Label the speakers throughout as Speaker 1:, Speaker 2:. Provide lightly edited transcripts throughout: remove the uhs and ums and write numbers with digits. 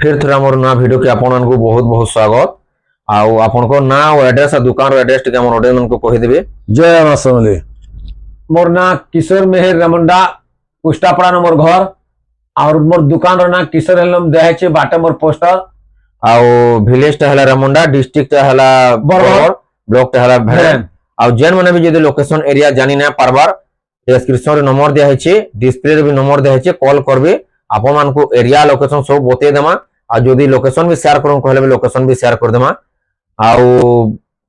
Speaker 1: फिर थोड़ा मोर ना वीडियो के आपन को बहुत बहुत स्वागत। आउ आपन को ना और एड्रेस आ दुकान रो एड्रेस के हमर ऑडियंस को कहि देबे।
Speaker 2: जय मां समले। मोर ना किशोर मेहर रमंडा पुष्टापड़ा न मोर घर और मोर दुकान रो ना किशोर हेलम देहे छे बाटे मोर पोस्टर।
Speaker 1: आउ विलेज टा हला रमंडा, डिस्ट्रिक्ट टा हला बरगढ़, ब्लॉक टा हला भेड़न। आउ जेन माने भी जदि लोकेशन एरिया जानि ना पारबार डिस्क्रिप्शन रे नंबर दिया है छे, डिस्प्ले रे भी नंबर दिया है छे, कॉल करबे आपन मान को एरिया लोकेशन सब बते देमा। आ जदि लोकेशन भी शेयर करन कहले लोकेशन भी शेयर कर देमा। आउ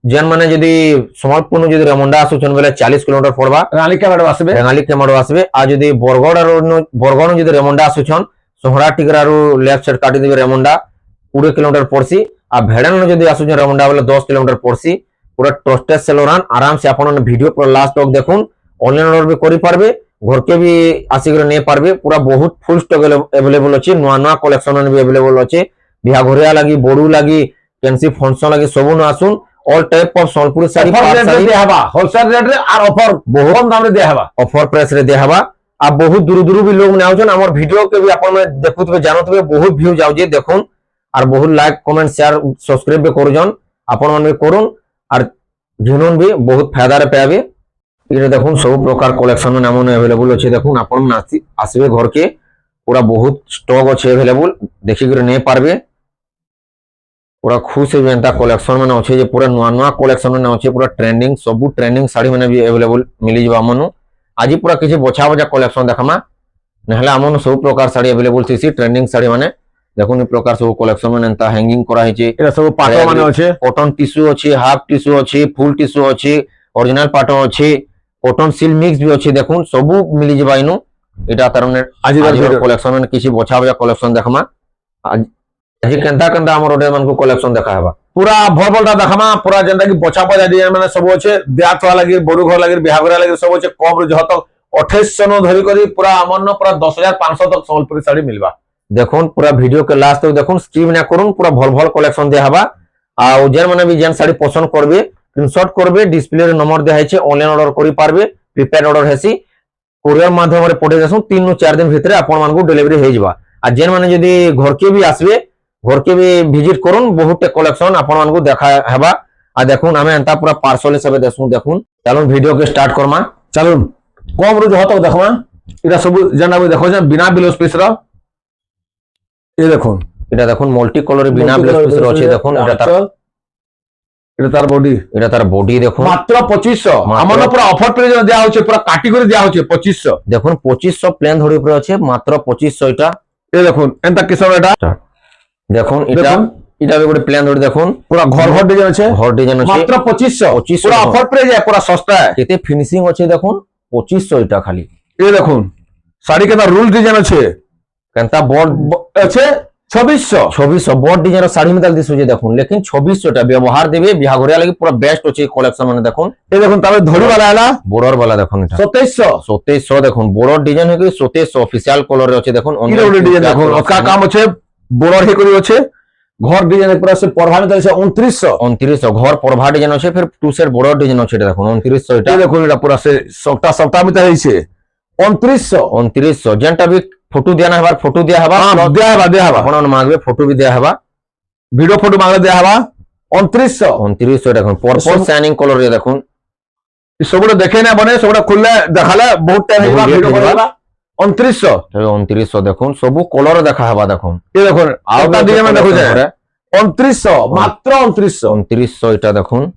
Speaker 1: जेन माने जदि समलपुर जदि रमंडा आसुछन बेले 40 किलोमीटर पड़बा,
Speaker 2: रेंगाली के बाड़ो आसबे,
Speaker 1: रेंगाली के माडो आसबे। आ जदि बरगढ़ जदि रमंडा आसुछन सोहरा टिगरा रो लेफ्ट साइड काटी देबे रमंडा 20 किलोमीटर पड़सी। आ भेड़न जदि आसुछन रमंडा बेले 10 किलोमीटर पड़सी। पूरा ट्रस्टेड सेलरान आराम से आपन वीडियो पर लास्ट तक देखुन। ऑनलाइन ऑर्डर भी करि पारबे, घर के भी आसिक नै पारबे। पूरा बहुत फुल स्टॉक अवेलेबल अछि, नवा नवा कलेक्शन भी अवेलेबल अछि। बिहा घरिया लागि, बोडू लागि, कैंसी फंक्शन लागि सब न आसुन। All type of Sonpuri sari
Speaker 2: दे हबा होलसेल रेट रे और ऑफर बहुत कम दाम रे दे हबा, ऑफर
Speaker 1: प्राइस रे दे हबा। आ बहुत दूर दूर भी लोग आउछन हमर वीडियो के भी आपन देखुतबे जानतबे, बहुत व्यू जाउ जे देखुन और बहुत लाइक कमेंट शेयर सब्सक्राइब भी करूजन। आपन मन भी करून और जिनुन भी बहुत फायदा रे पाबे। ये देखुन सब प्रकार कलेक्शन में नाम अवेलेबल अच्छे। देखुन आपन आसबे घर के पूरा बहुत स्टॉक अच्छे अवेलेबल, देखि कर नहीं पारबे। पूरा खुश है एंता कलेक्शन में अच्छे, पूरा नुआ नुआ कलेक्शन में अच्छे। पूरा ट्रेंडिंग सब ट्रेंडिंग साड़ी मैंने भी अवेलेबल मिल जावा मनु। आज पूरा किसी बछा बछा कलेक्शन देखमा नहले आमन सब प्रकार साड़ी अवेलेबल थी। ट्रेंडिंग साड़ी माने देखुन प्रकार सब कलेक्शन में एंता हैंगिंग करा है।
Speaker 2: एरा सब पाटो माने अच्छे,
Speaker 1: कॉटन टिश्यू अच्छे, हाफ टिश्यू अच्छे, फुल टिश्यू अच्छे, ओरिजिनल पाटो अच्छे, कॉटन सिल्क मिक्स भी अच्छे। देखुन सबू मिली जबा इनु। एटा तरने आज कलेक्शन में किसी बछा बछा कलेक्शन देखमा। आज केंता केंता हमर ऑर्डर मन को कलेक्शन देखा हेबा,
Speaker 2: पूरा भर भरटा देखमा। पूरा जेंता कि बछा बछा डिजाइन माने सब अच्छे। ब्याह थवा लागि, बोडू घर लागि, बिहा घर लागि सब अच्छे। कम रे जह तक 2800 न धरि करी पूरा अमन पूरा 10500 तक सोनपुरी साड़ी मिलबा।
Speaker 1: देखुन पूरा वीडियो के लास्ट तक देखुन, स्किप ना करूं। पूरा भल भल कलेक्शन दे हबा। आ जेन माने भी जेन साड़ी पसंद करबे स्क्रीनशॉट करबे, डिस्प्ले रे नंबर दे है, ऑनलाइन ऑर्डर करि पारबे। प्रीपेड ऑर्डर हेसी कोरियर माध्यम रे पठे देसु। 3 नु 4 दिन भितरे आपन मान को डिलीवरी हे जबा। आ जेन माने जदी घर के भी आसबे, घर के भी विजिट करूं, बहुत कलेक्शन आपन मान को देखा हेबा। आ देखुन हमें एंता पूरा पार्सल सब देसु। देखुन चलुन वीडियो के स्टार्ट करमा।
Speaker 2: चलुन कम रो जह तक देखमा। इरा सब जेना भी देखो जे बिना ब्लाउज पीस रो। ये देखुन
Speaker 1: एटा देखुन मल्टी कलर बिना ब्लाउज पीस रो अछि। देखुन एटा तार बॉडी देखुन
Speaker 2: मात्र 2500। हमन पूरा ऑफर पे दिया होचे, पूरा कैटेगरी दिया होचे 2500।
Speaker 1: देखुन 2500 प्लेन धड़ी ऊपर अछि, मात्र 2500 एटा।
Speaker 2: ये देखुन एंता किसम एटा
Speaker 1: देखुन एटा भी गोटे प्लेन धड़ी देखुन
Speaker 2: पूरा घर घर डिजाइन अछि,
Speaker 1: घर डिजाइन अछि
Speaker 2: मात्र 2500। पूरा ऑफर पे जाय, पूरा सस्ता है।
Speaker 1: केते फिनिशिंग अछि देखुन 2500 एटा खाली।
Speaker 2: ये देखुन साड़ी केता रूल डिजाइन अछि,
Speaker 1: केनता बोर्ड
Speaker 2: अछि 2600
Speaker 1: बोर्ड डिजाइन साड़ी में दिसु जे देखुन। लेकिन 2600 टा व्यवहार देबे बिहा घरिया लागि पूरा बेस्ट अछि कलेक्शन माने। देखुन
Speaker 2: ये देखुन तबे धड़ी वाला आला
Speaker 1: बॉर्डर वाला देखुन एटा 2700 देखुन। बॉर्डर डिजाइन है कि 2700 ऑफिशियल कलर रे अछि। देखुन
Speaker 2: ई डिजाइन देखुन का काम अछि, बॉर्डर हे करी अछि। घर डिजाइन पूरा से परभा में छै 2900
Speaker 1: घर परभा डिजाइन अछि। फिर टू सेट बॉर्डर डिजाइन अछि। देखुन 2900 एटा।
Speaker 2: ये देखुन एटा पूरा से सप्ताह में त छै 2900
Speaker 1: जेनटा भी फोटो दिया ना हबार फोटो दिया हबा।
Speaker 2: हां दिया हबा
Speaker 1: आपन मांगबे फोटो भी दिया हबा,
Speaker 2: वीडियो फोटो मांगले दिया हबा। 2900
Speaker 1: देखुन पर्पल शाइनिंग कलर रे देखुन।
Speaker 2: ई सबटा देखे ना बने, सबटा खुलले देखाले बहुत टाइम हेबा वीडियो करबा।
Speaker 1: 2900 देखुन सब कलर देखा हबा। देखुन
Speaker 2: ये देखुन आउटा डिजाइन में देखो जे 2900 मात्र
Speaker 1: 2900 एटा देखुन।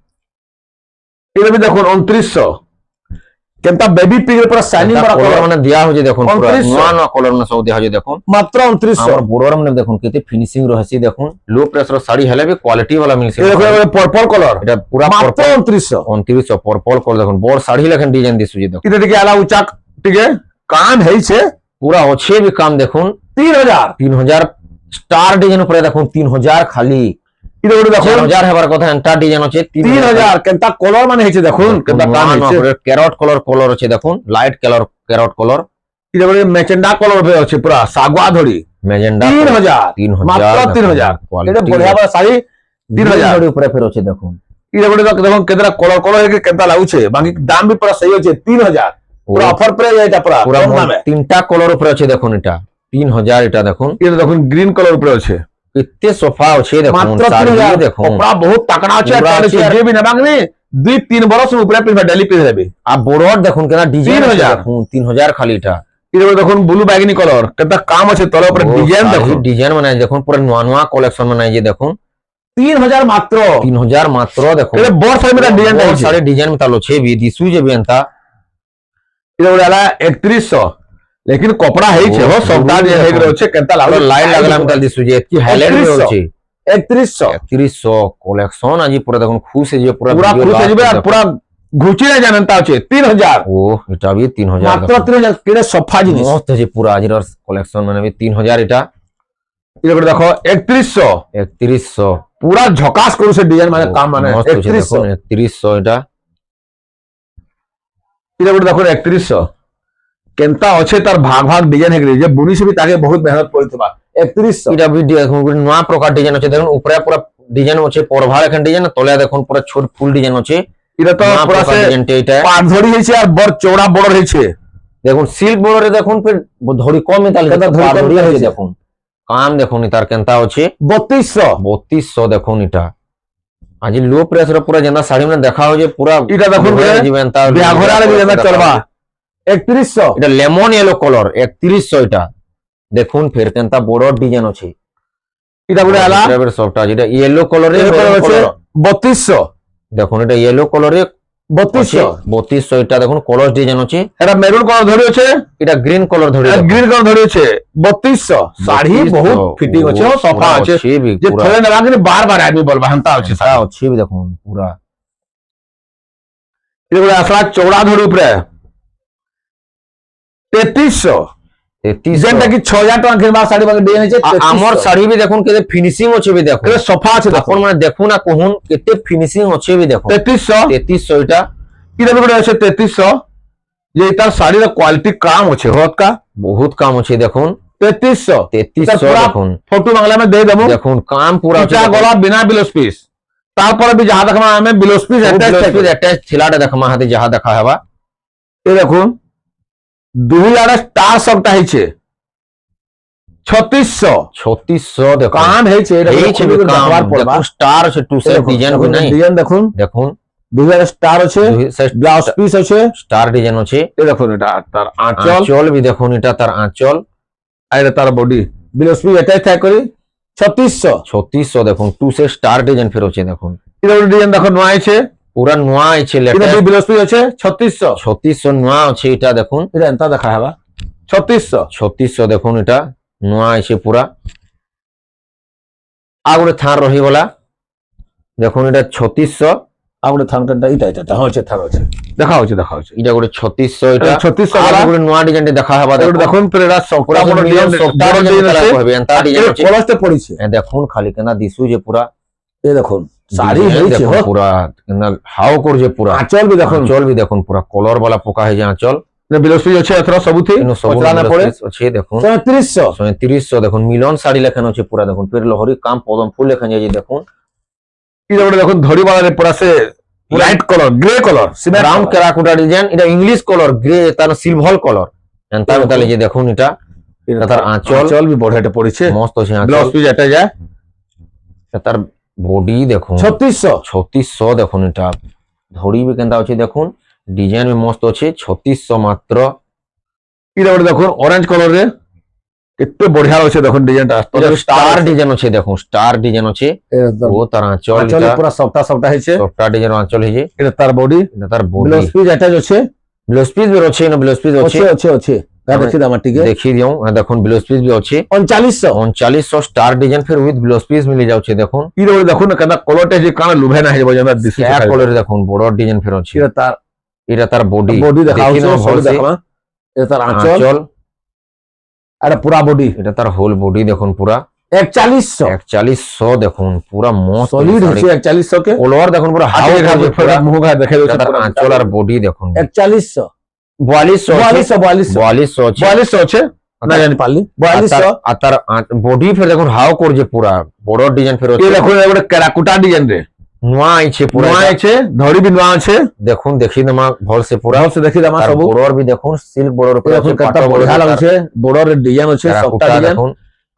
Speaker 2: ये भी देखुन 2900 केनता बेबी पिंक पूरा शाइनिंग वाला
Speaker 1: कलर माने दिया हो जे देखुन। पूरा नवा नवा कलर में सब दिया हो जे देखुन,
Speaker 2: मात्र 2900।
Speaker 1: और बोर्डर में देखुन केते फिनिशिंग रहसी। देखुन लो प्रेशर साड़ी हेले भी क्वालिटी वाला मिलसी।
Speaker 2: ये देखो पर्पल कलर
Speaker 1: एटा पूरा
Speaker 2: मात्र 2900
Speaker 1: पर्पल कलर देखुन। बोर्ड साड़ी लेकिन डिजाइन दिसु जे देखुन।
Speaker 2: इते टिके आला ऊंचा टिके काम हेइ छे,
Speaker 1: पूरा अच्छे भी काम देखुन।
Speaker 2: 3000
Speaker 1: स्टार डिजाइन ऊपर देखुन 3000 खाली।
Speaker 2: इते गोटे देखुन
Speaker 1: 4000 हेबार कथा एंटा डिजाइन अछि
Speaker 2: 3000 केनता कलर माने हेइ छे। देखुन केनता काम हेइ छे,
Speaker 1: कैरट कलर अछि। देखुन लाइट कैरट कलर।
Speaker 2: इते गोटे मेजेंडा कलर पे अछि, पूरा सागवा धड़ी
Speaker 1: मेजेंडा
Speaker 2: 3000 मात्र 3000। एते बढ़िया बा साड़ी 3000
Speaker 1: धड़ी ऊपर फेर अछि। देखुन
Speaker 2: इते गोटे देखुन केतरा कलर हे के केनता लागु छे, बाकी दाम भी पूरा सही अछि 3000। पूरा ऑफर पे एटा पूरा
Speaker 1: तीनटा कलर ऊपर अछि। देखुन एटा 3000 एटा देखुन।
Speaker 2: ये देखुन ग्रीन कलर ऊपर अछि,
Speaker 1: କେତେ ସଫା ଅଛି ଦେଖୁନ
Speaker 2: মাত্র
Speaker 1: ଶାଢୀ
Speaker 2: 3000
Speaker 1: ଦେଖୁନ
Speaker 2: কপড়া বহুত টাকড়া আছে
Speaker 1: পুরা
Speaker 2: আর
Speaker 1: আছে।
Speaker 2: যে বি নেবা কি 2-3 বরস উপরে পিনবে ডেলি পিন দেবে
Speaker 1: আর বড় দেখুন কেনা ডিজাইন
Speaker 2: 3000
Speaker 1: দেখুন 3000 খালি এটা
Speaker 2: এটা দেখুন ব্লু ব্যাগনি কলর কেটা কাম আছে তলে উপরে ডিজাইন দেখুন
Speaker 1: ডিজাইন মানে দেখুন পুরা নয়া নয়া কালেকশন মানে যে দেখুন
Speaker 2: 3000 মাত্র
Speaker 1: 3000 মাত্র দেখুন
Speaker 2: এটা বড় সাইজ মেটা ডিজাইন
Speaker 1: बहुत
Speaker 2: আছে
Speaker 1: सारे डिजाइन में तालो छे भी दिसु जे भी अंता
Speaker 2: এটা বলা 3100 लेकिन कपड़ा है छे हो सबटा जे है रो छे केता
Speaker 1: और
Speaker 2: लागो
Speaker 1: लाइन लगला में ताल दिसु जे की हाईलाइट में
Speaker 2: 3100
Speaker 1: होची
Speaker 2: 3100
Speaker 1: 3100 कलेक्शन आज पूरा देखुन खुश है जे पूरा
Speaker 2: पूरा
Speaker 1: video
Speaker 2: खुश
Speaker 1: last
Speaker 2: है
Speaker 1: तक
Speaker 2: और पूरा घुची नहीं जानता আছে 3000
Speaker 1: ओ এটা भी 3000
Speaker 2: মাত্র 3000 কেড়ে সফা জিনিস
Speaker 1: मस्त है पूरा आज कलेक्शन মানে भी 3000 এটা
Speaker 2: এটা করে দেখো 3100
Speaker 1: 3100
Speaker 2: पूरा झकास करू से डिजाइन माने काम माने
Speaker 1: मस्त है
Speaker 2: 3100
Speaker 1: देखुन 3100 এটা
Speaker 2: এটা করে দেখো 3100 কেনতা আছে তার ভাগ ভাগ ডিজাইন হেগরি যে বুনিস भी ताके बहुत मेहनत করিতবা 3100
Speaker 1: এটা भी দেখুন নয়া প্রকার ডিজাইন আছে দেখুন উপরে পুরা ডিজাইন আছে পরভার এখান ডিজাইন তলে দেখুন পুরা ছোট ফুল ডিজাইন আছে
Speaker 2: এটা তো
Speaker 1: নয়া
Speaker 2: পুরা
Speaker 1: প্রকার
Speaker 2: সে
Speaker 1: ডিজাইনটা এটা
Speaker 2: পাট ধরি হইছে আর বড় চওড়া বড় হইছে
Speaker 1: দেখুন সিল্ক বর্ডারে দেখুন ফির ধরি কম তাহলে
Speaker 2: কেনতা ধরি কম
Speaker 1: ধরি
Speaker 2: হয়েছে।
Speaker 1: দেখুন কাম দেখুন তার কেনতা আছে
Speaker 2: 3200
Speaker 1: 3200 দেখুন এটা আজ লো প্রাইস রে পুরা যেটা শাড়ি মানে দেখা হচ্ছে পুরা
Speaker 2: এটা দেখুন
Speaker 1: জীবন তা
Speaker 2: বিয়া ঘোড়ার भी যেটা চলবা 3100
Speaker 1: এটা লেমন ইয়েলো কালার 3100 এটা দেখুন ফির কেনতা বড় ডিজাইন আছে
Speaker 2: এটা বলে আলা
Speaker 1: এর সবটা যেটা ইয়েলো কালারে
Speaker 2: এর পরে আছে 3200
Speaker 1: দেখুন এটা ইয়েলো কালারে
Speaker 2: 3200
Speaker 1: 3200 এটা দেখুন কলর ডিজাইন আছে
Speaker 2: এটা মেরুন কোন ধরি আছে
Speaker 1: এটা গ্রিন কালার ধরে
Speaker 2: আর গ্রিন কোন ধরি আছে 3200 শাড়ি বহুত ফিটিং আছে ও সফা আছে যে থলে না লাগে বার বার আদমি বলবা হানতা আছে
Speaker 1: তা আছে দেখুন পুরা
Speaker 2: এটা বলে আসলা চওড়া ধরি উপরে 3300 যেটা কি 6000 টাকা কিনবা শাড়ি বাগে ডিজাইন আছে
Speaker 1: আমার শাড়ি বি দেখুন কেতে ফিনিশিং আছে বি দেখুন
Speaker 2: এটা সফা আছে দেখো
Speaker 1: আপন মানে দেখুন না কোন কেতে ফিনিশিং আছে বি দেখুন
Speaker 2: 3300
Speaker 1: 3300 এটা
Speaker 2: এটা বলে আছে 3300 যে তার শাড়ির কোয়ালিটি কাম আছে হত का
Speaker 1: বহুত কাম আছে দেখুন
Speaker 2: 3300
Speaker 1: 3300 দেখুন
Speaker 2: ফটো বাংলা में दे देबो
Speaker 1: দেখুন কাম পুরা আছে
Speaker 2: এটা গলা বিনা ব্লাউজ পিস তারপরে भी जहां देखमा हमें ब्लाउज पीस
Speaker 1: অ্যাটাচ ছিলাটা দেখমা হাতে যাহা দেখা হবা
Speaker 2: এই দেখুন 2000 স্টার সবটা হইছে 3600
Speaker 1: 3600 দেখুন
Speaker 2: কাম হইছে এটা
Speaker 1: এই ছবি কাম
Speaker 2: দেখবার পড়বা
Speaker 1: দেখুন স্টার আছে টু সেট ডিজাইন বি নাই
Speaker 2: ডিজাইন দেখুন
Speaker 1: দেখুন
Speaker 2: 2000 স্টার আছে ব্লাউজ পিস আছে
Speaker 1: স্টার ডিজাইন আছে
Speaker 2: এই দেখুন এটা তার আঁচল
Speaker 1: আঁচল বি দেখুন এটা তার আঁচল
Speaker 2: আর এটা তার বডি ব্লাউজ পিস এটাই থাকে করি 3600
Speaker 1: 3600 দেখুন টু সেট স্টার ডিজাইন ফের আছে দেখুন
Speaker 2: এটা ডিজাইন দেখো নয় আছে
Speaker 1: পুরা নোয়া আছে
Speaker 2: এটা
Speaker 1: লেটেস্ট
Speaker 2: ব্লাউজ পিস আছে 3600
Speaker 1: 3600 নোয়া আছে এটা দেখুন
Speaker 2: এটা এন্তা দেখা হবা 3600
Speaker 1: 3600 দেখুন এটা নোয়া আছে পুরা আর গোটে থার রহিগলা দেখুন এটা 3600
Speaker 2: আপনি থানকানটা এটা হচ্ছে থার আছে দেখা হচ্ছে
Speaker 1: এটা গোটে 3600 এটা
Speaker 2: 3600
Speaker 1: আর
Speaker 2: वाला
Speaker 1: গোটে নোয়া ডিজাইনটা দেখা হবা
Speaker 2: এটা দেখুন প্রেরা
Speaker 1: পুরা
Speaker 2: সফটা বড় ডিজাইন
Speaker 1: সবটা
Speaker 2: বড় ডিজাইন আছে
Speaker 1: হবে এন্তা ডিজাইন আছে
Speaker 2: কলসতে পড়িছে
Speaker 1: দেখুন খালি কেনা দিসু যে পুরা
Speaker 2: এই দেখুন শাড়ি
Speaker 1: ডিজাইন
Speaker 2: হইছে
Speaker 1: দেখুন
Speaker 2: হো
Speaker 1: পুরা কেনা হাও করছে পুরা
Speaker 2: আঁচল भी দেখুন
Speaker 1: আঁচল বি দেখুন পুরা কলর वाला পোকা হয়ে যায় আঁচল
Speaker 2: ব্লাউজ পিস আছে এথরা সবুথি
Speaker 1: এনো সবু
Speaker 2: পচলা না পড়ে
Speaker 1: আছে দেখুন
Speaker 2: 3700
Speaker 1: 3700 দেখুন মিলন শাড়ি লেখানো আছে পুরা দেখুন ফির লহরি কাম পদম ফুল লেখানো আছে দেখুন
Speaker 2: এটা বড় দেখুন ধরি বালারে পুরা সে light colour grey colour cement
Speaker 1: brown terracotta design এটা ইংলিশ কালার গ্রে তার সিলভার কালার এন্তা তাহলে যে দেখুন এটা
Speaker 2: এটা
Speaker 1: তার আঁচল
Speaker 2: আঁচল भी বড় এটা পড়িছে
Speaker 1: মস্ত আছে
Speaker 2: ব্লাউজ
Speaker 1: আঁচল
Speaker 2: পিস এটা যায়
Speaker 1: এটা তার বডি দেখুন
Speaker 2: 3600
Speaker 1: 3600 দেখুন এটা ধরি বি কেনতা আছে দেখুন ডিজাইন বি মস্ত আছে 3600 মাত্র
Speaker 2: এটা বড় দেখুন অরেঞ্জ কলর রে কেতে বঢ়িয়া আছে দেখুন ডিজাইনটা
Speaker 1: এটা স্টার ডিজাইন আছে দেখুন স্টার ডিজাইন আছে ও তার আঁচল
Speaker 2: আঁচল
Speaker 1: এটা
Speaker 2: পুরা সফটা হইছে
Speaker 1: সফটা ডিজাইন আঁচল হয়েছে
Speaker 2: এটা তার বডি
Speaker 1: এটা তার বডি
Speaker 2: ব্লাউজ পিস এটা আছে
Speaker 1: ব্লাউজ পিস বি আছে না ব্লাউজ পিস আছে
Speaker 2: আছে দেখি দাম টিকে
Speaker 1: দেখি দিও দেখুন ব্লাউজ পিস বি আছে
Speaker 2: 3900
Speaker 1: 3900 স্টার ডিজাইন ফির উইথ ব্লাউজ পিস মিলে যাচ্ছে দেখুন
Speaker 2: এটা বড় দেখুন কেন কলরটা যে কানে লুভে না হইব যেন দিছি
Speaker 1: এক কলরে দেখুন বড় ডিজাইন ফির আছে
Speaker 2: এটা তার
Speaker 1: এটা তার বডি
Speaker 2: বডি দেখা হচ্ছে সবই দেখবা এটা তার আঁচল
Speaker 1: আঁচল
Speaker 2: আর পুরা বডি
Speaker 1: এটা তার হোল বডি দেখুন পুরা
Speaker 2: 4100
Speaker 1: 4100 দেখুন পুরা মস্ত
Speaker 2: সলিড হচ্ছে 4100 के
Speaker 1: কলর দেখুন পুরা হাও
Speaker 2: হাতে
Speaker 1: পুরা
Speaker 2: মুখ ঘা দেখে
Speaker 1: এটা তার আঁচল আর বডি দেখুন
Speaker 2: 4100
Speaker 1: 4200
Speaker 2: 4200
Speaker 1: 4200
Speaker 2: আছে না জানি পারলি 4200
Speaker 1: আর তার বডি ফির দেখুন হাও করছে পুরা বড় ডিজাইন ফির
Speaker 2: এই
Speaker 1: আছে
Speaker 2: দেখুন এটা কেরাকুটা ডিজাইন রে
Speaker 1: নোয়া আইছে পুরা
Speaker 2: নোয়া আছে ধরি বি নোয়া আছে
Speaker 1: দেখুন দেখি না ভাল সে পুরা
Speaker 2: ভালো সে দেখি দামা
Speaker 1: আর
Speaker 2: সব
Speaker 1: বড়র বি দেখুন সিল্ক বড়র উপরে
Speaker 2: দেখুন কত বড় লাগছে বড়র ডিজাইন আছে সবটা ডিজাইন
Speaker 1: দেখুন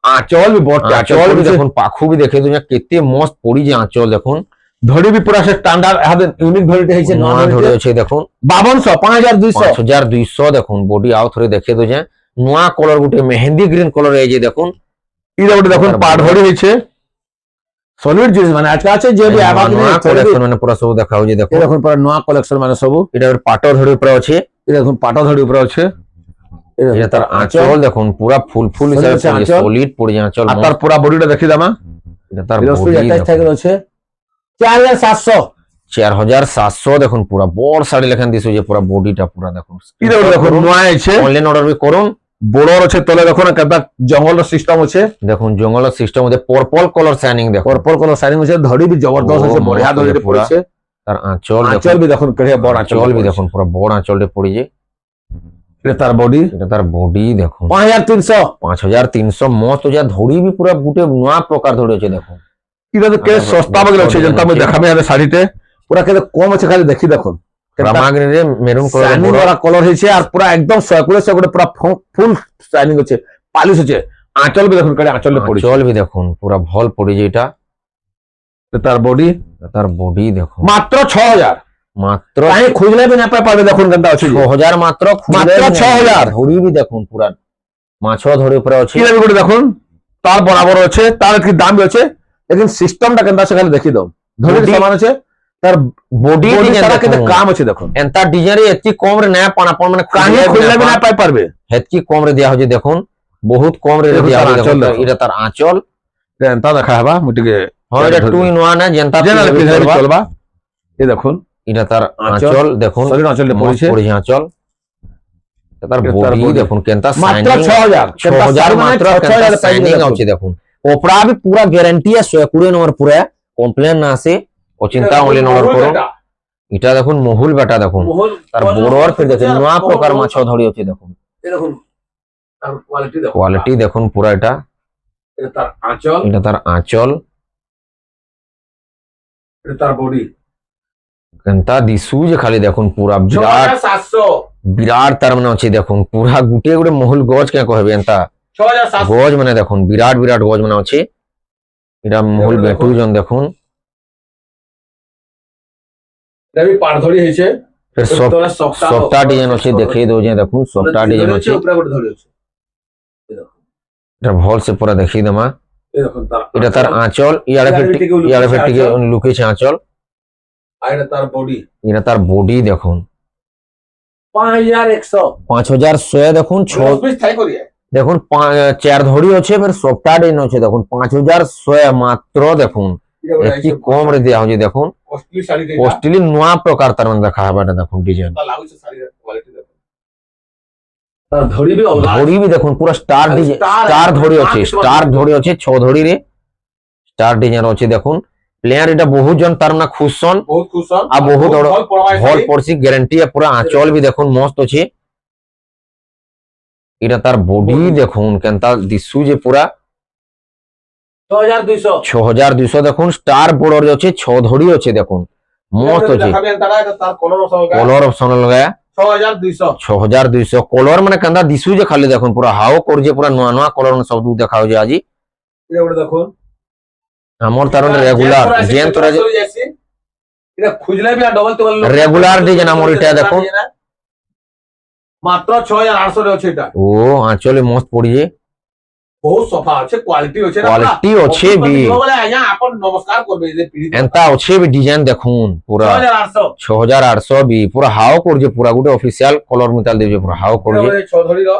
Speaker 2: আঁচল বি বড়
Speaker 1: আঁচল ବି দেখুন পাখু ବି দেখে দুনিয়া কেতে মস্ত পড়িছে আঁচল দেখুন
Speaker 2: ধড়ি বি পুরা সে স্ট্যান্ডার্ড হাতে ইউনিক ধড়িতে হইছে
Speaker 1: নয়া
Speaker 2: নয়া
Speaker 1: ধরে
Speaker 2: ধড়ি
Speaker 1: আছে দেখুন
Speaker 2: 5200 5200
Speaker 1: 5200 দেখুন বডি আউ থরে দেখে দুজে নয়া কলর গুটে মেহেন্দি গ্রিন কলর এই যে দেখুন
Speaker 2: ইটা গোটে দেখুন পাড় ধড়ি হইছে সলিড জিনিস মানে আজকে আছে যে বি আবা
Speaker 1: নয়া কলেকশন মানে পুরা সব দেখা হচ্ছে দেখুন
Speaker 2: দেখুন পুরা নয়া কালেকশন মানে সব
Speaker 1: এটা পাট ধরে উপরে আছে
Speaker 2: এটা দেখুন পাটা ধড়ি উপরে আছে
Speaker 1: এটা তার আঁচল দেখুন পুরা ফুল ফুল হিসাবে সলিড পড়ে যায় আঁচল
Speaker 2: আর তার পুরা বডিটা দেখি দামা
Speaker 1: এটা তার
Speaker 2: এটা
Speaker 1: বডি
Speaker 2: অ্যাটাচ থাকে আছে 4700
Speaker 1: 4700 দেখুন পুরা বড় শাড়ি লেখান দিছে যে পুরা বডিটা পুরা দেখুন
Speaker 2: এটা দেখুন নয়া আছে
Speaker 1: অনলাইন অর্ডার বি করুন
Speaker 2: বড়র আছে তলে দেখুন কেদা জঙ্গলের সিস্টেম আছে
Speaker 1: দেখুন জঙ্গল সিস্টেম মধ্যে পার্পল কালার শাইনিং দেখুন
Speaker 2: পরপর কোন সাইনিং আছে ধড়ি বি জবরদস্ত আছে বড়িয়া
Speaker 1: মস্ত
Speaker 2: ধড়ি
Speaker 1: আছে পুরা।
Speaker 2: পড়ছে
Speaker 1: তার আঁচল
Speaker 2: আঁচল বি দেখুন কেড়ে বড়
Speaker 1: আঁচল বি দেখুন পুরা বড় আঁচলটে পড়িছে
Speaker 2: এটা তার বডি
Speaker 1: এটা তার বডি দেখুন
Speaker 2: 5300
Speaker 1: 5300 মস্ত যা ধড়ি বি পুরা গুটে নয়া প্রকার ধড়ি আছে দেখুন
Speaker 2: এটা তো কে সস্তা বগলে আছে যেটা আমি দেখাবে আরে শাড়িতে পুরা কেদে কম আছে খালি দেখি দেখুন
Speaker 1: রামাগ্রি রে মেরুন কালার
Speaker 2: শাইনিং वाला কলর হইছে আর পুরা একদম সকুলে সকুলে পুরা ফুল শাইনিং আছে পালিশ আছে আঁচল বি দেখুন কেড়ে আঁচলে পড়ছে
Speaker 1: আঁচল বি দেখুন পুরা ভাল পড়িছে এটা
Speaker 2: এটা তার বডি
Speaker 1: তার বডি দেখুন
Speaker 2: মাত্র 6000
Speaker 1: মাত্র
Speaker 2: তাই খুঁজলে বি না পাবে দেখুন কেনটা আছে
Speaker 1: 6000 মাত্র
Speaker 2: মাত্র 6000
Speaker 1: ধড়ি বি দেখুন পুরা মাছ ধরে উপরে আছে
Speaker 2: কি দাবি করে দেখুন তার বরাবর আছে তার কি দাম বি আছে লেকিন সিস্টেমটা কেনটা আছে খালি দেখি দাও ধরে
Speaker 1: Body-
Speaker 2: সমান আছে তার
Speaker 1: বডি
Speaker 2: বডি
Speaker 1: ডিজাইন
Speaker 2: তারা কেতে
Speaker 1: দেখুন
Speaker 2: কাম আছে দেখুন
Speaker 1: এন্তা ডিজাইন রে এতি কম রে না পানা পন মানে
Speaker 2: কাহি খুঁজলে বি না পারবে
Speaker 1: হেতকি কম রে দেয়া হচ্ছে দেখুন বহুত কম রে
Speaker 2: দেখুন
Speaker 1: দেয়া
Speaker 2: তার
Speaker 1: হচ্ছে
Speaker 2: আঁচল
Speaker 1: দেখুন
Speaker 2: দেখুন।
Speaker 1: এটা তার আঁচল
Speaker 2: এন্তা দেখা হবা মুটিকে
Speaker 1: হয় এটা টু ইন ওয়ান যেনতা
Speaker 2: জেনারেল
Speaker 1: পিছনে
Speaker 2: পিছনে
Speaker 1: চলবা।
Speaker 2: চলবা এই দেখুন
Speaker 1: এটা তার
Speaker 2: আঁচল।
Speaker 1: আঁচল দেখুন
Speaker 2: শরীর অঞ্চলে
Speaker 1: মস্ত
Speaker 2: পড়েছে
Speaker 1: পড়িছে আঁচল এটা তার
Speaker 2: এটা তার
Speaker 1: বডি
Speaker 2: body।
Speaker 1: দেখুন কেনতা
Speaker 2: মাত্র
Speaker 1: শাইনিং
Speaker 2: 6000
Speaker 1: 6000 মাত্র কেনতা শাইনিং আছে দেখুন ওপরা भी पूरा গ্যারান্টি আছে 120 নম্বর পুরা কমপ্লেন না আছে ও চিন্তা অনলাইন অর্ডার করুন এটা দেখুন মহুল বেটা দেখুন তার বড়র ফির দেখুন নয়া প্রকার মাছ ধরি আছে দেখুন
Speaker 2: দেখুন তার কোয়ালিটি দেখুন
Speaker 1: কোয়ালিটি দেখুন পুরা এটা
Speaker 2: এটা তার আঁচল
Speaker 1: এটা তার আঁচল
Speaker 2: এটা তার বডি
Speaker 1: কেনতা দিশু যে খালি দেখুন পুরা বিরাট
Speaker 2: 6700
Speaker 1: বিরাট তার মানে আছে দেখুন পুরা গুটে গুটে মহুল গজ কে কহবে এন্তা
Speaker 2: 6700
Speaker 1: গজ মানে দেখুন বিরাট বিরাট গজ মানে আছে এটা মহুল
Speaker 2: দেখুন।
Speaker 1: বেটুজন দেখুন
Speaker 2: এটা বি পাড় ধরি হইছে
Speaker 1: ফির সফটা ডিজাইন আছে দেখিয়ে দৌছে দেখুন সফটা ডিজাইন আছে
Speaker 2: উপরে করে ধরি আছে
Speaker 1: এটা ভাল সে পুরা দেখিয়ে দেমা
Speaker 2: এই দেখুন তার
Speaker 1: এটা তার আঁচল ইয়ারে ফির ইয়ারে ফির টিকে লুকেছে আঁচল
Speaker 2: আর এটা তার বডি
Speaker 1: এটা তার বডি দেখুন
Speaker 2: 5100
Speaker 1: 5100 দেখুন 6
Speaker 2: পিস থাই করিয়ে
Speaker 1: দেখুন চার ধড়ি আছে ফির সফটা ডিজাইন আছে দেখুন 5100 মাত্র দেখুন একটি কম রে দেয়া হচ্ছে দেখুন
Speaker 2: কস্টলি শাড়ি দেটা
Speaker 1: কস্টলি নয়া প্রকার তার মানে দেখা হবে এটা দেখুন ডিজাইন
Speaker 2: তা লাগুছে শাড়ির কোয়ালিটি দেখুন তার ধরি বি অলগা
Speaker 1: ধড়ি भी দেখুন পুরা স্টার ডিজাইন স্টার ধড়ি আছে স্টার ধড়ি আছে 6 ধড়ি রে স্টার ডিজাইন আছে দেখুন প্লেয়ার এটা বহুত জন তার মানে খুশ হন
Speaker 2: বহুত খুশন
Speaker 1: আর বহুত
Speaker 2: ভাল পড়াবাই
Speaker 1: ভল পড়ছি গ্যারান্টি পুরা আঁচল भी দেখুন মস্ত আছে এটা তার বডি দেখুন কেনতা দিশু যে পুরা
Speaker 2: 6200
Speaker 1: 6200 দেখুন স্টার বর্ডর আছে 6 ধড়ি আছে দেখুন মস্ত আছে
Speaker 2: দেখাবেন তারা এটা তার কলর সহকারে
Speaker 1: কলর অপশন লগায়া
Speaker 2: 6200
Speaker 1: 6200 কলর মানে কেনতা দিশু যে খালি দেখুন পুরা হাও করছে পুরা নয়া নয়া কলর সব দেখা হচ্ছে আজি
Speaker 2: এটা ওটা দেখুন
Speaker 1: আমার তার রেগুলার জেন তোরা যে
Speaker 2: এটা খুঁজলে বি আর ডবল টেবল
Speaker 1: রেগুলার ডিজাইন আমার এটা দেখুন
Speaker 2: মাত্র 6800 রে আছে এটা
Speaker 1: ও আঁচলে মস্ত পড়িছে
Speaker 2: বহুত সফা আছে কোয়ালিটি আছে
Speaker 1: কোয়ালিটি আছে বি
Speaker 2: বলে আয়া আপন নমস্কার করবে যে পিড়ি
Speaker 1: এন্তা আছে বি ডিজাইন দেখুন পুরা
Speaker 2: 6800
Speaker 1: 6800 বি পুরা হাও করছে পুরা গুটে অফিসিয়াল কলর মিতাল দেছে পুরা হাও করছে
Speaker 2: চৌধুরী র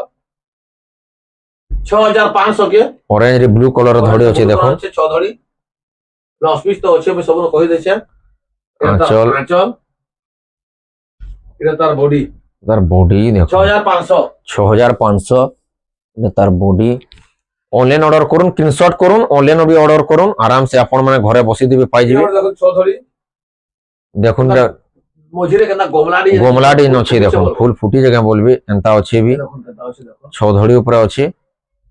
Speaker 2: 6500 কে
Speaker 1: অরেঞ্জ রে ব্লু কলর ধরে আছে দেখুন
Speaker 2: চৌধুরী লস পিস তো আছে আমি সব কই দেছে
Speaker 1: আঁচল।
Speaker 2: আঁচল এটা তার বডি
Speaker 1: তার বডি দেখুন
Speaker 2: 6500
Speaker 1: 6500 এটা তার বডি অনলাইন অর্ডার করুন স্ক্রিনশট করুন অনলাইন বি অর্ডর করুন আরামসে আপন মানে ঘরে বসে দিবে পাই যাবে
Speaker 2: দেখুন চৌধুরী
Speaker 1: দেখুন
Speaker 2: মঝিরে কেনা গোমলাডি
Speaker 1: গোমলাডি আছে দেখুন ফুল ফুটি জায়গা বলবি এন্তা আছে বি
Speaker 2: দেখুন কেনা আছে দেখুন
Speaker 1: 6 ধড়ি উপরে আছে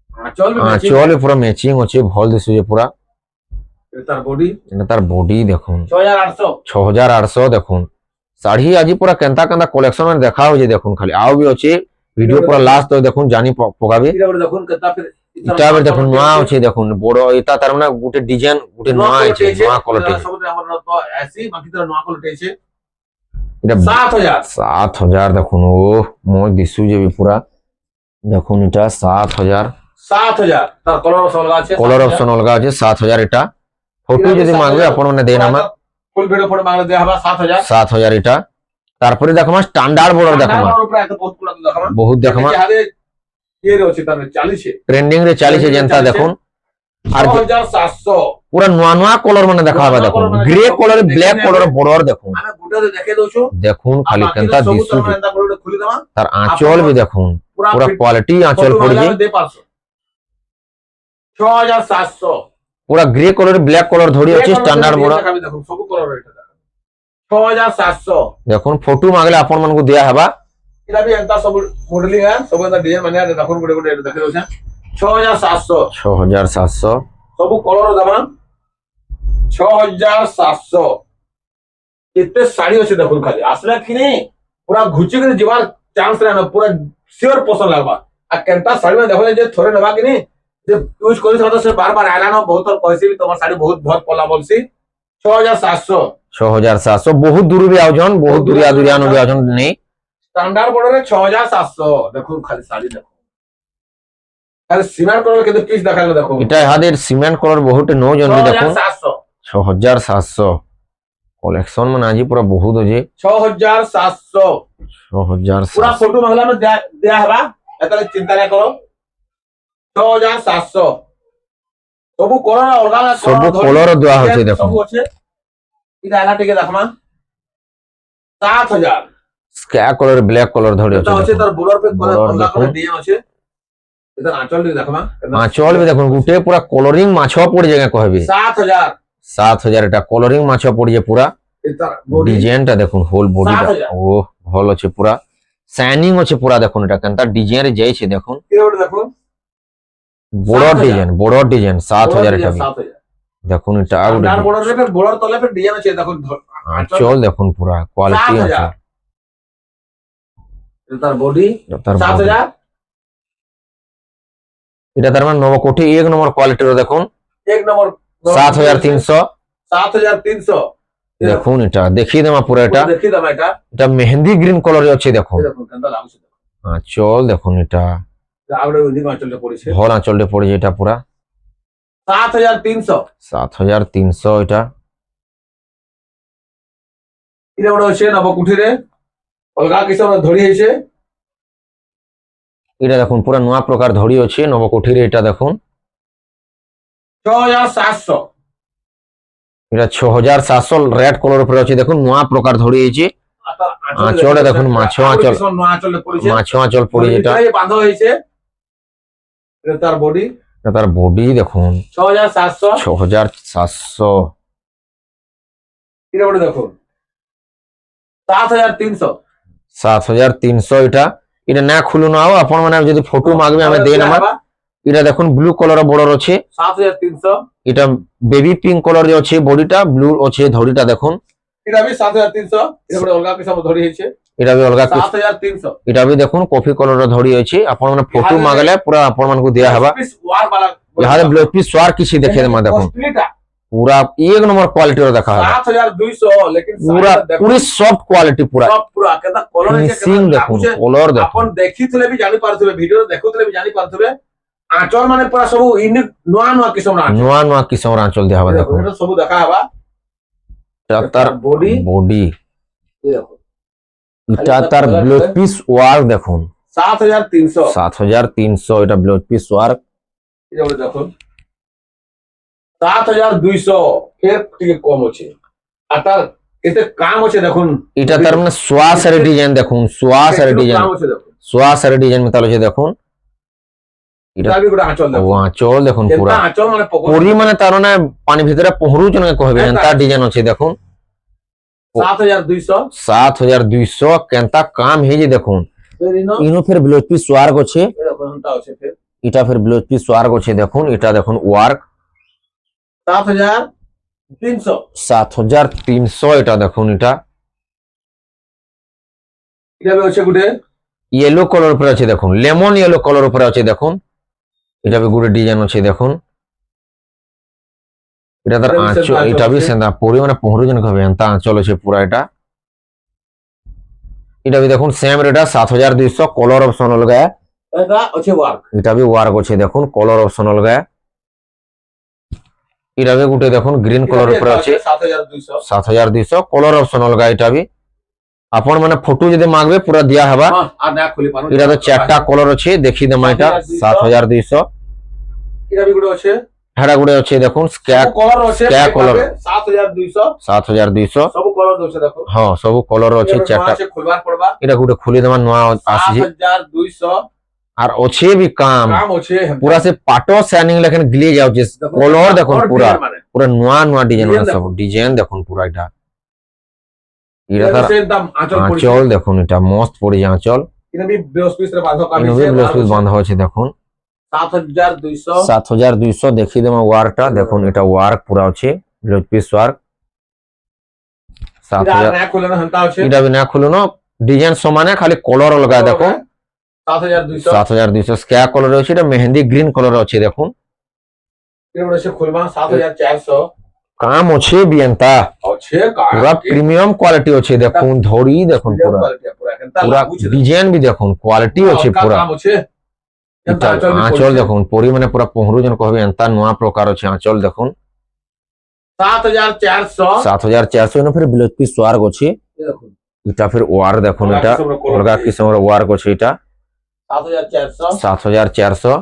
Speaker 2: আঁচল
Speaker 1: আঁচল পুরা ম্যাচিং আছে ভাল দিশুছে পুরা
Speaker 2: এটা তার বডি
Speaker 1: এটা তার বডি দেখুন
Speaker 2: 6800
Speaker 1: 6800 দেখুন শাড়ি আজি পুরা কেনতা কেনতা কলেকশন মানে দেখা হচ্ছে দেখুন খালি আও বি আছে ভিডিও পুরা লাস্ট তো দেখুন জানি পকাবে
Speaker 2: এটা দেখুন কেতা ফির
Speaker 1: এটা আবার দেখুন নয়া আছে দেখুন বড় এটা তার মানে গোটে ডিজাইন গোটে নয়া আছে নয়া কোয়ালিটি
Speaker 2: ସବୁଥିରେ ଆମର ତ ଆସି ବାକି ତାର ନୂଆ କ୍ୱାଲିଟି ଅଛି
Speaker 1: এটা
Speaker 2: 7000
Speaker 1: 7000 দেখুন ও মই দিছু যে পুরা দেখুন এটা 7000
Speaker 2: 7000 তার কলর অপশন অলগা আছে
Speaker 1: কলর অপশন অলগা আছে 7000 এটা ফটো যদি মাগবে আপন মানে দেন আমা
Speaker 2: ফুল ভিডিও ফটো মাগলে দেয়া হবা 7000
Speaker 1: 7000 এটা তারপরে দেখমা স্ট্যান্ডার্ড বর্ডার দেখমা
Speaker 2: উপরে এত বহুত গুলা দেখামা
Speaker 1: বহুত দেখমা
Speaker 2: যাহারে ইয়ে রে আছে তার 40
Speaker 1: ট্রেন্ডিং রে 40 যেনতা দেখুন আর
Speaker 2: 6700
Speaker 1: পুরা নয়া নয়া কলর মানে দেখা হবে দেখুন grey colour black colour border দেখুন
Speaker 2: আমি গুটাতে দেখে দউছু
Speaker 1: দেখুন খালি কেনতা দিছু
Speaker 2: এন্তা করে খুলি দেমা
Speaker 1: তার আঁচল বি দেখুন পুরা কোয়ালিটি আঁচল পড়ছে
Speaker 2: দে 500 6700
Speaker 1: পুরা গ্রে কলর ব্ল্যাক কলর ধরি আছে স্ট্যান্ডার্ড বড়
Speaker 2: আমি দেখুন সব কলর এটা দেখুন 6700
Speaker 1: দেখুন ফটো মাগলে আপন মানকু দিয়া হবা
Speaker 2: এটা বি এন্তা সব মডেলিং है सब एंता डिजाइन माने দেখুন গুটে গুটে এটা দেখে দউছা 6700
Speaker 1: 6700
Speaker 2: सब कलर दामा 6700 केते साड़ी अछि देखुन खाली आसला कि नहीं पूरा घुची के जीवार चांस रहना पूरा श्योर पसंद लागबा आ केनता साड़ी में देखले जे थोड़े नबा कि नहीं जे यूज करि सकत से बार बार आला न बहुत पैसे भी तुम्हार साड़ी बहुत बहुत पला बोलसी 6700
Speaker 1: 6700 बहुत दूर भी आउजन बहुत दूरिया दूरिया नो भी आउजन नहीं
Speaker 2: स्टैंडर्ड बॉर्डर 6700 देखुन खाली साड़ी देखो अरे सीमेंट कलर के पीस देखालो देखो
Speaker 1: এটা হাদের সিমেন্ট কলর বহুত নো জন भी দেখুন
Speaker 2: 6700
Speaker 1: 6700 कलेक्शन মানে আজি পুরা বহুত আছে
Speaker 2: 6700
Speaker 1: 6700
Speaker 2: पूरा फोटो मांगला में दिया हवा एतले चिंता ना करो 6700 सब कलर अलगा
Speaker 1: सब कलर দেওয়া হচ্ছে দেখুন
Speaker 2: सब আছে ইটা আলা টিকে দেখমা 7000
Speaker 1: স্কাই কলর ব্ল্যাক কলর ধরে
Speaker 2: এটা
Speaker 1: আছে
Speaker 2: আছে তার বর্ডার पे
Speaker 1: border
Speaker 2: अलगा
Speaker 1: দেখুন।
Speaker 2: করে দিয়ে আছে এটা আঁচল টিকে দেখমা
Speaker 1: আঁচল বি দেখুন গুটে পুরা কলরিং মাছ পড়ে জায়গা কহবি
Speaker 2: 7000
Speaker 1: 7000 এটা কলরিং মাছ পড়ে পুরা
Speaker 2: এটা বডি
Speaker 1: ডিজাইনটা দেখুন হোল বডিটা
Speaker 2: 7000
Speaker 1: ও ভাল আছে পুরা শাইনিং আছে পুরা দেখুন এটা কেনতা ডিজাইন যাইছে দেখুন
Speaker 2: এটা দেখুন
Speaker 1: বড় ডিজাইন 7000 এটা বি।
Speaker 2: 7000
Speaker 1: দেখুন এটা আর
Speaker 2: আর বর্ডার पे बॉर्डर तले पे डिजाइन আছে দেখুন
Speaker 1: আঁচল দেখুন পুরা কোয়ালিটি
Speaker 2: 7000
Speaker 1: আছে
Speaker 2: এটা তার বডি
Speaker 1: তার
Speaker 2: 7000
Speaker 1: এটা তার মানে নবকোটি এক নম্বর কোয়ালিটির দেখুন
Speaker 2: एक नंबर
Speaker 1: 7300
Speaker 2: 7300
Speaker 1: দেখুন এটা দেখিয়ে দেমা পুরা এটা
Speaker 2: দেখি দাম এটা
Speaker 1: এটা মেহেন্দি গ্রিন কলর আছে দেখুন
Speaker 2: দেখুন কেনটা লাগছে
Speaker 1: আঁচল দেখুন এটা
Speaker 2: আগে ওই অঞ্চলে পড়েছে
Speaker 1: ভল আঁচলটা পড়েছে এটা পুরা
Speaker 2: 7300
Speaker 1: 7300 এটা
Speaker 2: এটা বড় আছে নবকুঠিরে অলগা কিছু ধরি হইছে
Speaker 1: এটা দেখুন পুরা নয়া প্রকার ধরি আছে নবকোঠির এটা দেখুন
Speaker 2: 6700
Speaker 1: এটা 6700 রেড কলর উপরে আছে দেখুন নয়া প্রকার ধরি হয়েছে আঁচলে দেখুন মাছ আঁচল
Speaker 2: আঁচলে পড়েছে
Speaker 1: মাছ আঁচল পড়ে এটা
Speaker 2: বাঁধা হয়েছে এটা তার বডি
Speaker 1: এটা তার বডি দেখুন
Speaker 2: 6700
Speaker 1: 6700
Speaker 2: এটা বড় দেখুন 7300
Speaker 1: 7300 এটা এটা না খুলু না আপন মানে যদি ফটো মাগবে আমি দেন আমার এটা দেখুন ব্লু কলর বর্ডার আছে
Speaker 2: 7300
Speaker 1: এটা বেবি পিঙ্ক কলর যে আছে বডিটা ব্লু আছে ধড়িটা দেখুন
Speaker 2: এটা আমি 7300 এটা বড় অলগা কিছু ধরি হয়েছে
Speaker 1: এটা বি অলগা
Speaker 2: 7300
Speaker 1: এটা বি দেখুন কফি কলর ধড়ি আছে আপন মানে ফটো মাগলে পুরা আপন মানকু দিয়া হবা
Speaker 2: পিস ওয়ার वाला
Speaker 1: ইহাদে ব্লাউজ পিস সোয়ার কিছু দেখে দেমা দেখুন
Speaker 2: কস্টলিটা
Speaker 1: पूरा एक नंबर क्वालिटी रो देखा है
Speaker 2: 7200 लेकिन
Speaker 1: पूरा पूरी सॉफ्ट क्वालिटी पूरा
Speaker 2: सब पूरा केता कलर है
Speaker 1: फिनिशिंग देखो कलर देखो
Speaker 2: अपन देखिथिले भी जानि पारथिबे वीडियो देखुथिले भी जानि पारथिबे आंचल माने पूरा सब यूनिक नोआ नोआ किस्म ना
Speaker 1: नुआ नुआ किस्म आंचल देहा देखो
Speaker 2: देखो सब देखा हवा
Speaker 1: तार
Speaker 2: बॉडी
Speaker 1: बॉडी
Speaker 2: देखो
Speaker 1: এটা তার ব্লাউজ পিস ওয়ার্ক দেখুন
Speaker 2: 7300
Speaker 1: 7300 এটা ব্লাউজ পিস ওয়ার্ক
Speaker 2: এটা বলে দেখুন 7200 ফের টিকে কম আছে আর তার এতে কাম আছে দেখুন
Speaker 1: এটা তার মানে সোয়াসারি ডিজাইন দেখুন সোয়াসারি ডিজাইন
Speaker 2: কাম আছে দেখুন
Speaker 1: সোয়াসারি ডিজাইন মেতাল আছে দেখুন এটা
Speaker 2: এটা বি গোটা আঁচল
Speaker 1: ও
Speaker 2: দেখুন
Speaker 1: আঁচল দেখুন পুরা
Speaker 2: কেনটা আঁচল মানে পকড়
Speaker 1: পরি মানে তার মানে পানি ভিতরে পহরু জনকে কহবে তার ডিজাইন আছে দেখুন
Speaker 2: 7200
Speaker 1: 7200 কেনতা কাম হেজি দেখুন
Speaker 2: ফের ইনো
Speaker 1: ইনো ফের ব্লাউজ পিস ওয়ার্ক আছে
Speaker 2: এরকম টা আছে ফের
Speaker 1: এটা ফের ব্লাউজ পিস ওয়ার্ক আছে দেখুন এটা দেখুন ওয়ার্ক
Speaker 2: 7300
Speaker 1: 7300 এটা দেখুন এটা
Speaker 2: এটা বি আছে গুটে
Speaker 1: ইয়েলো কলর উপরে আছে দেখুন লেমন ইয়েলো কলর উপরে আছে দেখুন এটা বি গুটে ডিজাইন আছে দেখুন এটা তার আঁচল এটা বি সেন্তা পুরি মানে পহরুজন হবে এন্তা আঁচল আছে পুরা এটা বি দেখুন সেম রেট 7200 কলর অপশন অলগা
Speaker 2: এটা আছে ওয়ার্ক
Speaker 1: এটা বি ওয়ার্ক আছে দেখুন কলর অপশন অলগা এটা বি গুটে দেখুন গ্রিন কলর উপরে আছে
Speaker 2: 7200
Speaker 1: 7200 কলর অপশন অলগা এটা বি আপন মানে ফটো যদি মাগবে পুরা দিয়া হবা
Speaker 2: আর না খুলি পানো
Speaker 1: এটা তো চারটা কলর আছে দেখি দেমা এটা 7200
Speaker 2: এটা বি গুলো আছে
Speaker 1: হেডা গুড়ে আছে দেখুন স্ক্যাক
Speaker 2: কলর আছে
Speaker 1: স্ক্যাক কলর
Speaker 2: 7200 সব কলর আছে দেখো
Speaker 1: হ্যাঁ সব কলর আছে চারটা
Speaker 2: আছে খুলবার পড়বা
Speaker 1: এটা গুটে খুলি দেমা নয়া আসিছে
Speaker 2: 7200
Speaker 1: আর আছে বি কাম
Speaker 2: কাম আছে
Speaker 1: পুরা সে পাটো শাইনিং লেখেন গিলে যাচ্ছে কলর দেখুন পুরা পুরা নয়া ডিজাইন মানে সব ডিজাইন দেখুন পুরা এটা এটা তার
Speaker 2: দাম আঁচল
Speaker 1: আঁচল দেখুন এটা মস্ত পড়ে আঁচল
Speaker 2: এটা বি ব্লাউজ পিস রে বাঁধা কামি
Speaker 1: ইনোভে ব্লাউজ পিস বাঁধা আছে দেখুন
Speaker 2: 7200
Speaker 1: 7200 দেখি দেমা ওয়ার্কটা দেখুন এটা ওয়ার্ক পুরা আছে ব্লাউজ পিস ওয়ার্ক
Speaker 2: এটা
Speaker 1: 7000
Speaker 2: না খুলে না হন্তা আছে
Speaker 1: এটা বি না খুলুন ডিজাইন সমানে খালি কলর লগা দেখো
Speaker 2: 7200
Speaker 1: 7200 স্ক্যাক কলর আছে এটা মেহেন্দি গ্রিন কলর আছে দেখুন
Speaker 2: এটা বড় সে খুলবা 7400
Speaker 1: কাম আছে বিয়ন্তা
Speaker 2: আছে
Speaker 1: পুরা প্রিমিয়াম কোয়ালিটি আছে দেখুন ধরি দেখুন পুরা পুরা ডিজাইন বি দেখুন কোয়ালিটি আছে পুরা
Speaker 2: কাম আছে
Speaker 1: এটা আঁচল দেখুন পরিমাণে পুরা পহরুজন কহবে এন্তা নয়া প্রকার আছে আঁচল দেখুন
Speaker 2: 7400
Speaker 1: 7400 এনে ফির ব্লাউজ পিস ওয়ার্ক আছে
Speaker 2: দেখুন
Speaker 1: এটা ফির ওয়ার দেখুন এটা অলগা কিসমের ওয়ার্ক আছে এটা
Speaker 2: 7400
Speaker 1: 7400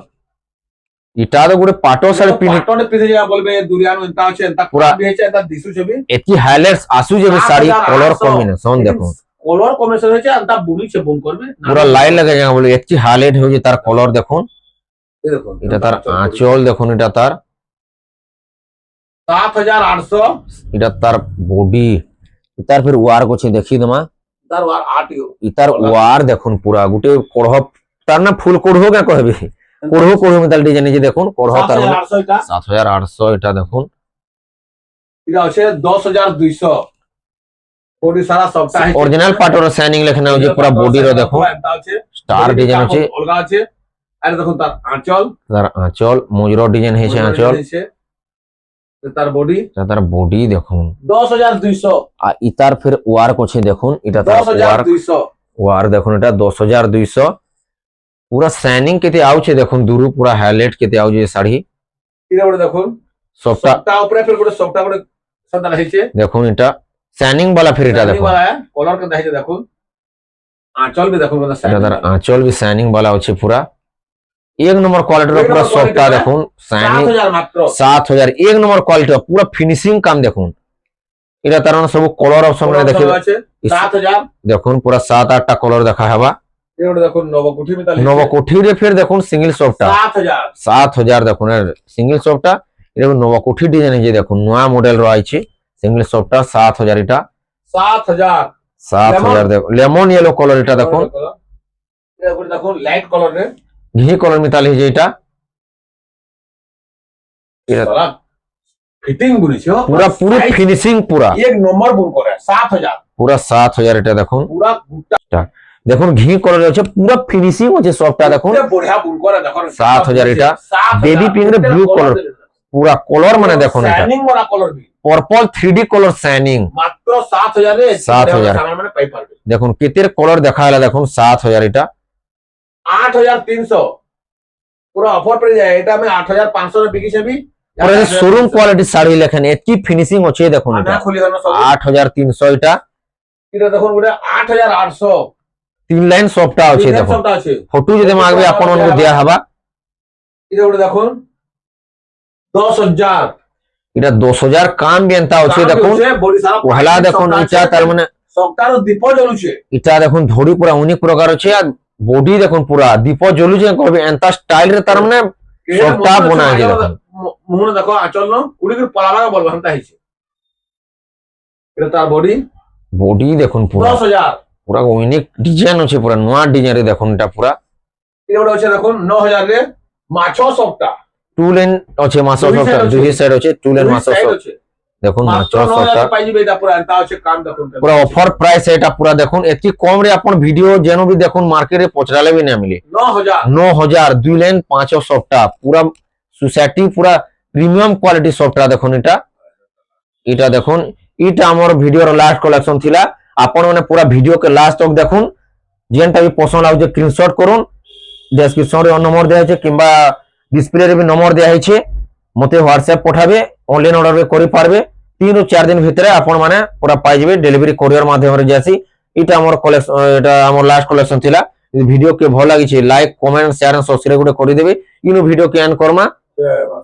Speaker 1: এটা তো গুড়ে পাটো শাড়ি পিনি
Speaker 2: পাটনে পিছে যা বলবে দুরিয়ানো এন্তা আছে এন্তা
Speaker 1: পুরা
Speaker 2: পুরা বিহেছে এন্তা দিসু ছবি
Speaker 1: এতি হাইলাইটস আসু যাবে শাড়ি কলর কম্বিনেশন দেখুন
Speaker 2: কলর কম্বিনেশন হয়েছে এন্তা বুনি সে বুন করবে
Speaker 1: পুরা লাইন লাগা যায় বলে এতি হাইলাইট হয়ে তার কলর দেখুন
Speaker 2: এই দেখুন
Speaker 1: এটা তার আঁচল দেখুন এটা তার
Speaker 2: 7800
Speaker 1: এটা তার বডি তার ফির ওয়ার্ক আছে দেখি দেমা
Speaker 2: তার ওয়ার আটিও
Speaker 1: ইতার ওয়ার দেখুন পুরা গুটে কড়হ তার না ফুল কড়হ কে কহবে কড়হ মেটাল ডিজাইন যে দেখুন কড়হ তার মানে
Speaker 2: 7800 এটা
Speaker 1: 7800 এটা দেখুন
Speaker 2: এটা আছে 10200 বডি সারা সবটা আছে
Speaker 1: অরিজিনাল পাটর শাইনিং লেখনা আছে পুরা বডি র দেখুন
Speaker 2: এন্তা আছে
Speaker 1: স্টার ডিজাইন আছে
Speaker 2: অলগা আছে আর দেখুন তার আঁচল
Speaker 1: তার আঁচল ময়ূর ডিজাইন হয়েছে আঁচল
Speaker 2: তার বডি
Speaker 1: তার বডি দেখুন
Speaker 2: 10200
Speaker 1: আর ইতার ফির ওয়ার্ক আছে দেখুন এটা তার ওয়ার্ক
Speaker 2: 10200
Speaker 1: ওয়ার দেখুন এটা 10200 পুরা শাইনিং কেতে আউছে দেখুন দুরু পুরা হাইলাইট কেতে আউছে শাড়ি
Speaker 2: এটা বড় দেখুন
Speaker 1: সবটা
Speaker 2: সবটা উপরে ফির করে সবটা করে সাদা রয়েছে
Speaker 1: দেখুন এটা শাইনিং वाला ফির এটা দেখুন
Speaker 2: কলার কে দেখাইছে দেখুন আঁচল भी দেখুন মানে
Speaker 1: এটা তার আঁচল বি শাইনিং वाला আছে পুরা এক নম্বর কোয়ালিটির পুরা সবটা দেখুন শাইনিং
Speaker 2: 7000 মাত্র
Speaker 1: 7000 এক নম্বর কোয়ালিটি পুরা ফিনিশিং কাম দেখুন এটা তার মানে সব কলর অপশন দেখি
Speaker 2: আছে 7000
Speaker 1: দেখুন পুরা 7-8টা কলর দেখা হবা
Speaker 2: এটা দেখুন নবকুঠি মিতাল
Speaker 1: নবকুঠিরে ফির দেখুন সিঙ্গেল সবটা
Speaker 2: 7000
Speaker 1: 7000 দেখুন সিঙ্গেল সবটা এটা নবকুঠি ডিজাইন যে দেখুন নয়া মডেল রয়েছে সিঙ্গেল সবটা 7000 এটা
Speaker 2: 7000
Speaker 1: 7000 দেখুন লেমন ইয়েলো কলর এটা দেখুন
Speaker 2: এটা করে দেখুন লাইট কালার রে
Speaker 1: ঘি কলর মিতালি যে এটা এটা
Speaker 2: সারা ফিটিং বুনিছো
Speaker 1: পুরা পুরো ফিনিশিং পুরা
Speaker 2: এক নম্বর বুন করে 7000
Speaker 1: পুরা 7000 এটা দেখুন
Speaker 2: পুরা গুটা
Speaker 1: দেখুন ঘি কলর আছে পুরা ফিনিশিং আছে সবটা দেখুন
Speaker 2: বড়িয়া বুন করে দেখুন
Speaker 1: 7000 এটা বেবি পিঙ্ক রে ব্লু কলর পুরা কলর মানে দেখুন এটা
Speaker 2: শাইনিং वाला কলর भी
Speaker 1: পার্পল 3D কলর শাইনিং
Speaker 2: মাত্র 7000 এ
Speaker 1: 7000
Speaker 2: সামান মানে পাই পারবে
Speaker 1: দেখুন কেতের কলর দেখা হলা দেখুন 7000 এটা
Speaker 2: 8300 পুরো অফার পড়ে যায় এটা আমি 8500 এ বিকিছে भी
Speaker 1: পুরা শোরুম কোয়ালিটি শাড়ি লেখেন এতি ফিনিশিং আছে দেখুন এটা
Speaker 2: না খুলি হলো সব
Speaker 1: 8300 এটা
Speaker 2: এটা দেখুন গুড়ে 8800
Speaker 1: তিন লাইন সবটা আছে দেখুন
Speaker 2: সবটা আছে
Speaker 1: ফটো যদি মাগবে আপন মানকে দেয়া হবা
Speaker 2: এটা গুড়ে দেখুন 10000
Speaker 1: এটা 10000 কাম বেনতা আছে দেখুন
Speaker 2: বডি সারা
Speaker 1: পহলা দেখুন এটা তার মানে
Speaker 2: সবটার দীপ জ্বলুছে
Speaker 1: এটা দেখুন ধড়ি পুরা অনেক প্রকার আছে আর বডি দেখুন পুরা দীপ জ্বলুছে কবে এন্তা স্টাইল রে তার মানে সবটা বনা আছে দেখুন
Speaker 2: মুহূর্তে দেখো আচল ন কুড়ি করে পলাবা বলবো হামতা হইছে এটা তার বডি
Speaker 1: বডি দেখুন পুরা
Speaker 2: 10000
Speaker 1: পুরা অনেক ডিজাইন আছে পুরা নয়া ডিজাইন রে দেখুন এটা পুরা
Speaker 2: এটা হচ্ছে দেখুন 9000 রে মাছ সবটা
Speaker 1: টু লাইন আছে মাছ সবটা দুই সাইড আছে টু লাইন মাছ সব দেখুন মাছ
Speaker 2: মাত্র 9,000 পাইଯିବେ এটা পুরা এন্তা আছে কাম দেখুন
Speaker 1: পুরা অফর প্রাইস এটা পুরা দেখুন এতি কম রে আপন ভিডিও যেন বি দেখুন মার্কেটে পচরালে বি না মিলে
Speaker 2: 9,000
Speaker 1: 9,000 2 লাইন 5 সফটা পুরা সোসাইটি পুরা প্রিমিয়াম কোয়ালিটি সফটা দেখুন এটা দেখুন এটা আমার ভিডিওর লাস্ট কালেকশন থিলা আপন মানে পুরা ভিডিও কে লাস্ট তক দেখুন যেনটা বি পছন্দ লাগুছে স্ক্রিনশট করুন ডেসক্রিপশন রে নম্বর দেয়া আছে কিংবা ডিসপ্লে রে বি নম্বর দেয়া আছে মতে হোয়াটসঅ্যাপ পঠাবে অনলাইন অর্ডার বি করি পারবে 3 ରୁ 4 দিন ভিতরে আপন মানে পুরা পাই যাবে ডেলিভারি কোরিয়ার মাধ্যমে যাসি এটা আমার কলেকশন এটা আমার লাস্ট কালেকশন থিলা ভিডিও কে ভাল লাগিছে like comment share and subscribe করে দেবে ইনো ভিডিও কে এন্ড করমা
Speaker 2: জয় মা।